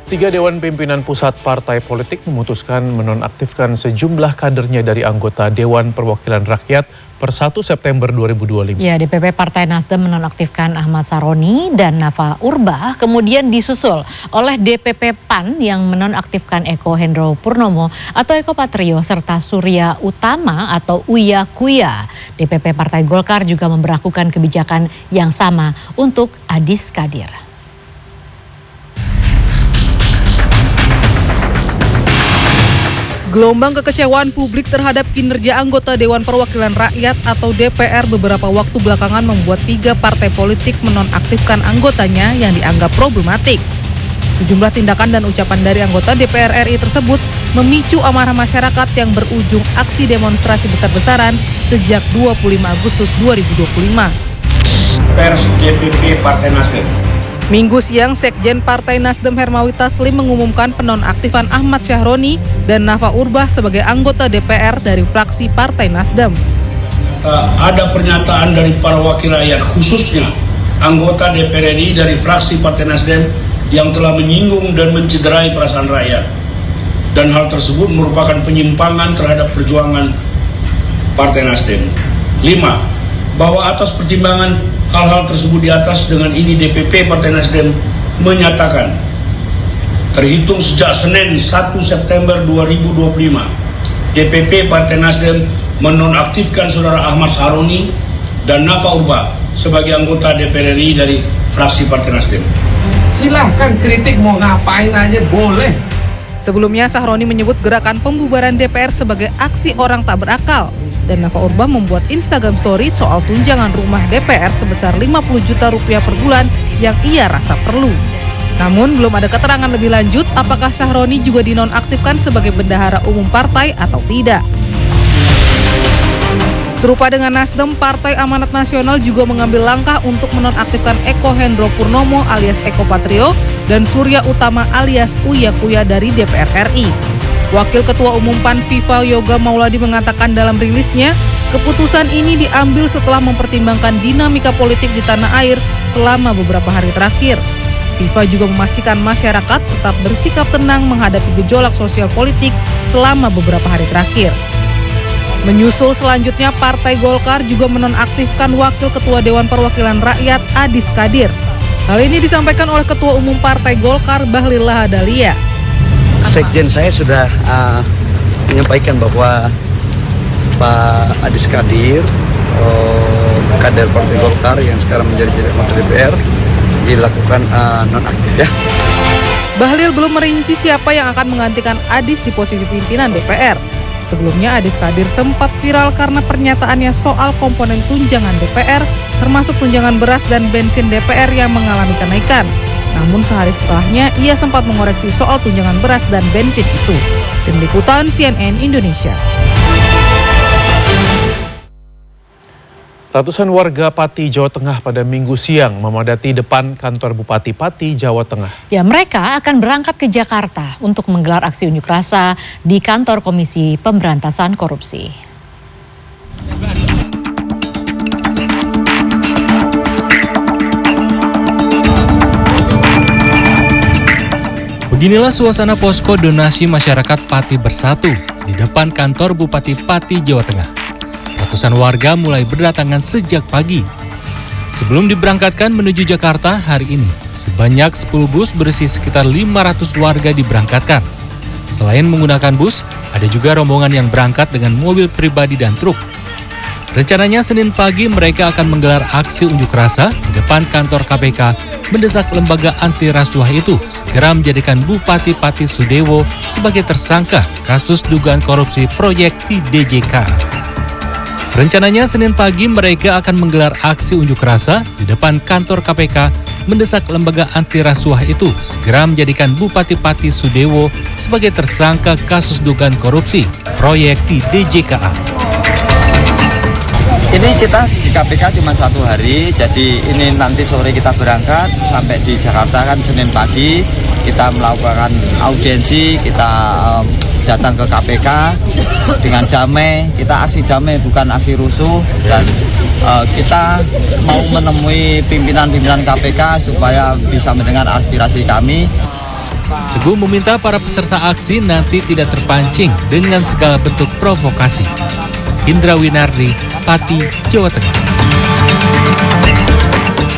3 Dewan Pimpinan Pusat Partai Politik memutuskan menonaktifkan sejumlah kadernya dari anggota Dewan Perwakilan Rakyat per 1 September 2025. Ya, DPP Partai Nasdem menonaktifkan Ahmad Saroni dan Nafa Urbah, kemudian disusul oleh DPP PAN yang menonaktifkan Eko Hendro Purnomo atau Eko Patrio serta Surya Utama atau Uya Kuya. DPP Partai Golkar juga memberlakukan kebijakan yang sama untuk Adis Kadir. Gelombang kekecewaan publik terhadap kinerja anggota Dewan Perwakilan Rakyat atau DPR beberapa waktu belakangan membuat 3 partai politik menonaktifkan anggotanya yang dianggap problematik. Sejumlah tindakan dan ucapan dari anggota DPR RI tersebut memicu amarah masyarakat yang berujung aksi demonstrasi besar-besaran sejak 25 Agustus 2025. Pers DPP Partai Nasdem. Minggu siang, Sekjen Partai Nasdem Hermawi Taslim mengumumkan penonaktifan Ahmad Syahroni dan Nafa Urbah sebagai anggota DPR dari fraksi Partai Nasdem. Ada pernyataan dari para wakil rakyat, khususnya anggota DPR RI dari fraksi Partai Nasdem yang telah menyinggung dan mencederai perasaan rakyat. Dan hal tersebut merupakan penyimpangan terhadap perjuangan Partai Nasdem. 5. Bahwa atas pertimbangan hal-hal tersebut di atas, dengan ini DPP Partai Nasdem menyatakan terhitung sejak Senin 1 September 2025 DPP Partai Nasdem menonaktifkan Saudara Ahmad Saroni dan Nafa Urbah sebagai anggota DPR RI dari fraksi Partai Nasdem. Silahkan kritik, mau ngapain aja boleh. Sebelumnya Syahroni menyebut gerakan pembubaran DPR sebagai aksi orang tak berakal. Dan Nafa Urbah membuat Instagram story soal tunjangan rumah DPR sebesar 50 juta rupiah per bulan yang ia rasa perlu. Namun belum ada keterangan lebih lanjut apakah Syahroni juga dinonaktifkan sebagai bendahara umum partai atau tidak. Serupa dengan Nasdem, Partai Amanat Nasional juga mengambil langkah untuk menonaktifkan Eko Hendro Purnomo alias Eko Patrio dan Surya Utama alias Uya Kuya dari DPR RI. Wakil Ketua Umum PAN FIFA Yoga Mauladi mengatakan dalam rilisnya, keputusan ini diambil setelah mempertimbangkan dinamika politik di tanah air selama beberapa hari terakhir. FIFA juga memastikan masyarakat tetap bersikap tenang menghadapi gejolak sosial politik selama beberapa hari terakhir. Menyusul selanjutnya, Partai Golkar juga menonaktifkan Wakil Ketua Dewan Perwakilan Rakyat Adis Kadir. Hal ini disampaikan oleh Ketua Umum Partai Golkar Bahlil Lahadalia. Sekjen saya sudah menyampaikan bahwa Pak Adis Kadir, kader Partai Golkar yang sekarang menjadi anggota DPR, dilakukan nonaktif ya. Bahlil belum merinci siapa yang akan menggantikan Adis di posisi pimpinan DPR. Sebelumnya Adis Kadir sempat viral karena pernyataannya soal komponen tunjangan DPR, termasuk tunjangan beras dan bensin DPR yang mengalami kenaikan. Namun sehari setelahnya ia sempat mengoreksi soal tunjangan beras dan bensin itu. Tim Liputan CNN Indonesia. Ratusan warga Pati, Jawa Tengah pada Minggu siang memadati depan kantor Bupati Pati, Jawa Tengah. Ya, mereka akan berangkat ke Jakarta untuk menggelar aksi unjuk rasa di kantor Komisi Pemberantasan Korupsi. Beginilah suasana posko donasi masyarakat Pati Bersatu di depan kantor Bupati Pati, Jawa Tengah. Ratusan warga mulai berdatangan sejak pagi. Sebelum diberangkatkan menuju Jakarta hari ini, sebanyak 10 bus berisi sekitar 500 warga diberangkatkan. Selain menggunakan bus, ada juga rombongan yang berangkat dengan mobil pribadi dan truk. Rencananya Senin pagi mereka akan menggelar aksi unjuk rasa di depan kantor KPK mendesak lembaga anti rasuah itu segera menjadikan Bupati Pati Sudewo sebagai tersangka kasus dugaan korupsi proyek di DJK. Rencananya Senin pagi mereka akan menggelar aksi unjuk rasa di depan kantor KPK mendesak lembaga anti rasuah itu segera menjadikan Bupati Pati Sudewo sebagai tersangka kasus dugaan korupsi proyek di DJKA. Ini kita di KPK cuma 1 hari, jadi ini nanti sore kita berangkat sampai di Jakarta kan Senin pagi kita melakukan audiensi, kita datang ke KPK dengan damai, kita aksi damai bukan aksi rusuh dan kita mau menemui pimpinan-pimpinan KPK supaya bisa mendengar aspirasi kami. Teguh meminta para peserta aksi nanti tidak terpancing dengan segala bentuk provokasi. Indra Winardi, Pati, Jawa Tengah.